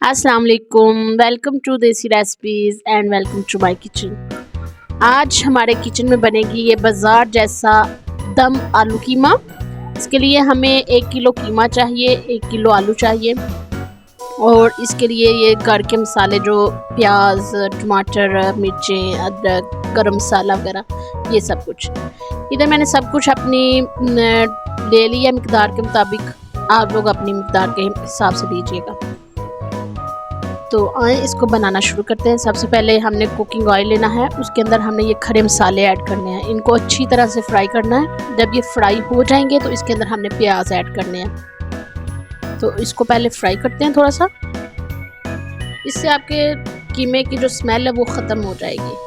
अस्सलाम वालेकुम, welcome to Desi recipes and welcome to my kitchen. आज हमारे किचन में बनेगी ये बाज़ार जैसा दम आलू कीमा। इसके लिए हमें 1 किलो कीमा चाहिए, 1 किलो आलू चाहिए और इसके लिए ये घर के मसाले जो प्याज, टमाटर, मिर्चें, अदरक, गरम मसाला वगैरह ये सब कुछ। इधर मैंने सब कुछ अपनी ले लिया मिक़दार के मुताबिक। आप लोग अपनी मिक़दार के हिसाब से लीजिएगा। तो आए इसको बनाना शुरू करते हैं। सबसे पहले हमने कुकिंग ऑयल लेना है, उसके अंदर हमने ये खड़े मसाले ऐड करने हैं। इनको अच्छी तरह से फ्राई करना है। जब ये फ्राई हो जाएंगे तो इसके अंदर हमने प्याज ऐड करने हैं। तो इसको पहले फ्राई करते हैं थोड़ा सा। इससे आपके कीमे की जो स्मेल है वो ख़त्म हो जाएगी।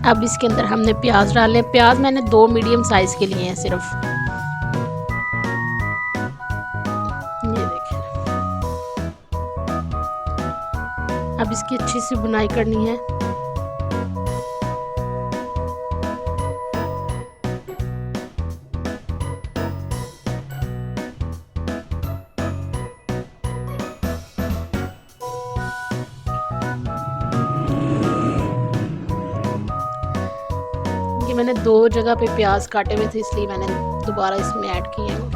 अब इसके अंदर हमने प्याज डाले। प्याज मैंने 2 मीडियम साइज़ के लिए हैं सिर्फ। ये देखें। अब इसकी अच्छी सी बुनाई करनी है। ये मैंने 2 जगह पे प्याज काटे हुए थे, इसलिए मैंने दोबारा इसमें ऐड किए हैं।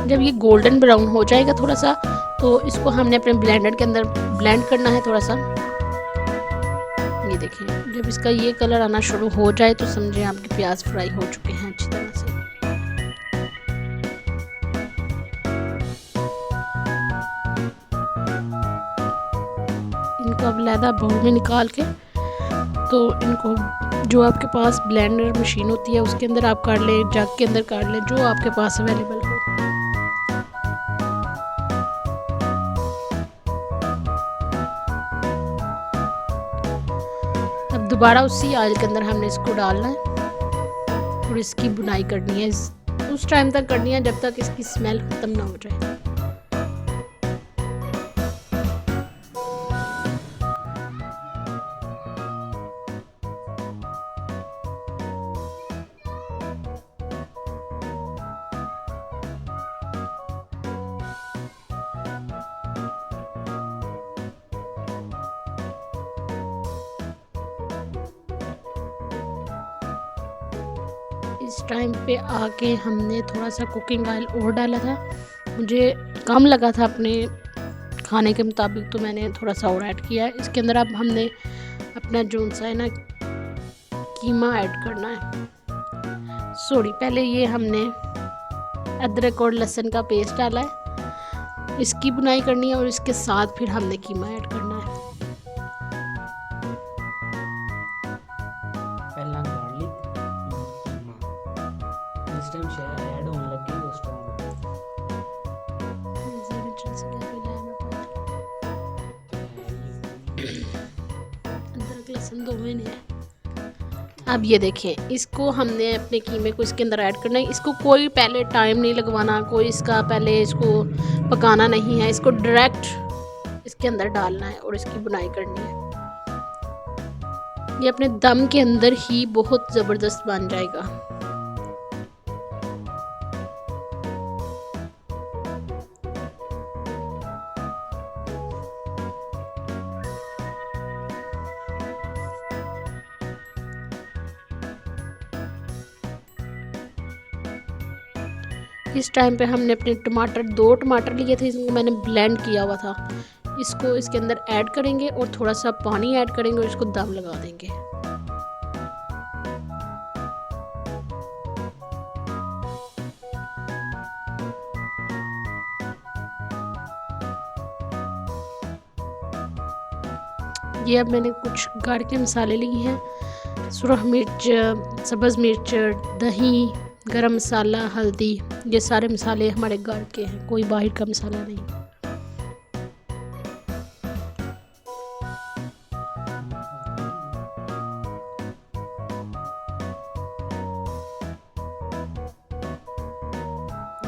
जब ये गोल्डन ब्राउन हो जाएगा थोड़ा सा, तो इसको हमने अपने ब्लेंडर के अंदर ब्लेंड करना है थोड़ा सा। ये देखें, जब इसका ये कलर आना शुरू हो जाए तो समझें आपके प्याज फ्राई हो चुके हैं अच्छी तरह से। इनको अब अलहदा बाउल में निकाल के, तो इनको जो आपके पास ब्लेंडर मशीन होती है उसके अंदर आप काट लें, जग के अंदर काट लें, जो आपके पास अवेलेबल हो। अब दोबारा उसी ऑयल के अंदर हमने इसको डालना है और इसकी बुनाई करनी है। उस टाइम तक करनी है जब तक इसकी स्मेल ख़त्म ना हो जाए। इस टाइम पे आके हमने थोड़ा सा कुकिंग ऑयल और डाला था। मुझे कम लगा था अपने खाने के मुताबिक, तो मैंने थोड़ा सा और ऐड किया है। इसके अंदर अब हमने अपना जोन सा है ना कीमा ऐड करना है। पहले ये हमने अदरक और लहसुन का पेस्ट डाला है, इसकी बुनाई करनी है और इसके साथ फिर हमने कीमा ऐड करना है। अदरक लहसुन दोवें है। अब ये देखें, इसको हमने अपने कीमे को इसके अंदर ऐड करना है। इसको कोई पहले टाइम नहीं लगवाना, कोई इसका पहले इसको पकाना नहीं है। इसको डायरेक्ट इसके अंदर डालना है और इसकी बुनाई करनी है। ये अपने दम के अंदर ही बहुत ज़बरदस्त बन जाएगा। इस टाइम पे हमने अपने टमाटर 2 टमाटर लिए थे, इसको मैंने ब्लेंड किया हुआ था। इसको इसके अंदर ऐड करेंगे और थोड़ा सा पानी ऐड करेंगे और इसको दम लगा देंगे। ये अब मैंने कुछ घर के मसाले लिए हैं। सुरख मिर्च, सब्ज़ मिर्च, दही, गरम मसाला, हल्दी, ये सारे मसाले हमारे घर के हैं, कोई बाहर का मसाला नहीं।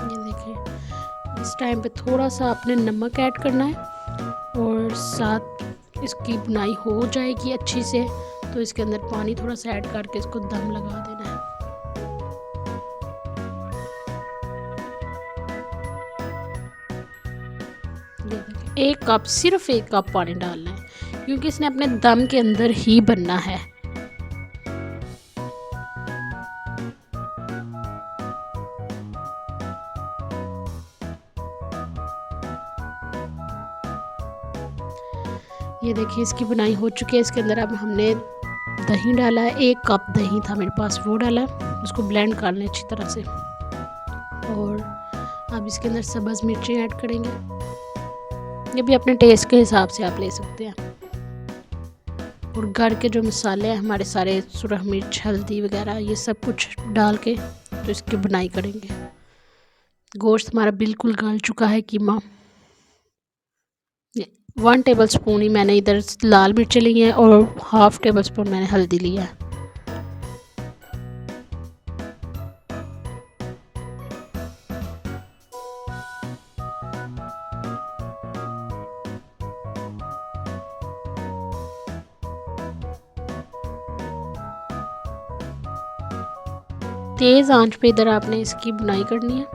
ये देखें, इस टाइम पे थोड़ा सा आपने नमक ऐड करना है और साथ इसकी बुनाई हो जाएगी अच्छी से, तो इसके अंदर पानी थोड़ा सा ऐड करके इसको दम लगा देना है। एक कप, सिर्फ 1 कप पानी डालना है क्योंकि इसने अपने दम के अंदर ही बनना है। ये देखिए इसकी बुनाई हो चुकी है। इसके अंदर अब हमने दही डाला है, 1 कप दही था मेरे पास, वो डाला है। उसको ब्लेंड कर लें अच्छी तरह से। और अब इसके अंदर सब्ज़ मिर्ची ऐड करेंगे, ये भी अपने टेस्ट के हिसाब से आप ले सकते हैं। और घर के जो मसाले हैं हमारे सारे, सुरख मिर्च, हल्दी वगैरह, ये सब कुछ डाल के तो इसकी बुनाई करेंगे। गोश्त हमारा बिल्कुल गल चुका है। कीमा 1 टेबल स्पून ही मैंने इधर लाल मिर्चें ली हैं और 1/2 टेबल स्पून मैंने हल्दी लिया है। तेज़ आंच पे इधर आपने इसकी बुनाई करनी है।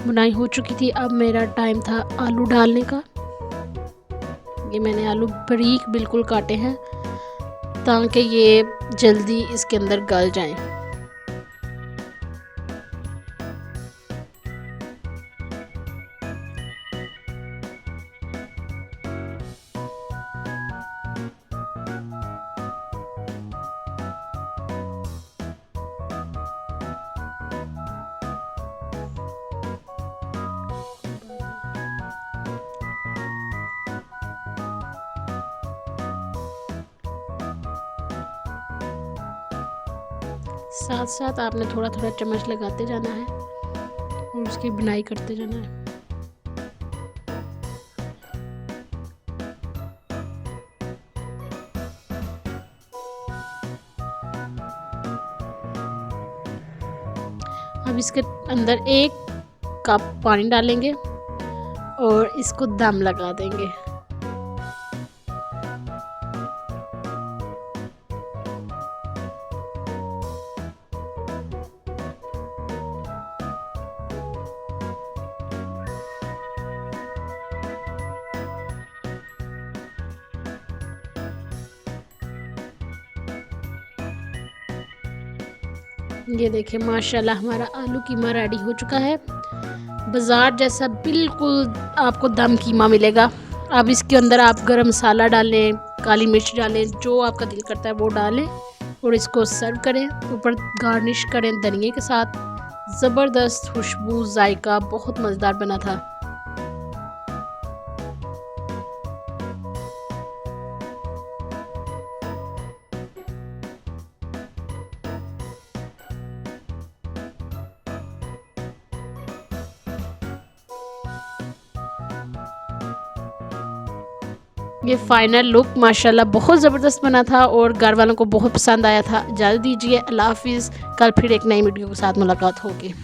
बुनाई हो चुकी थी। अब मेरा टाइम था आलू डालने का। ये मैंने आलू बारीक बिल्कुल काटे हैं ताकि ये जल्दी इसके अंदर गल जाएं। साथ साथ आपने थोड़ा थोड़ा चम्मच लगाते जाना है और उसकी बुनाई करते जाना है। अब इसके अंदर 1 कप पानी डालेंगे और इसको दम लगा देंगे। ये देखिए माशाल्लाह हमारा आलू कीमा रेडी हो चुका है। बाज़ार जैसा बिल्कुल आपको दम कीमा मिलेगा। अब इसके अंदर आप गरम मसाला डालें, काली मिर्च डालें, जो आपका दिल करता है वो डालें और इसको सर्व करें। ऊपर गार्निश करें धनिए के साथ। ज़बरदस्त खुशबू, जायका बहुत मज़ेदार बना था। ये फाइनल लुक माशाल्लाह बहुत ज़बरदस्त बना था और घर वालों को बहुत पसंद आया था। इजाज़त दीजिए, अल्लाह हाफिज़। कल फिर एक नई वीडियो के साथ मुलाकात होगी।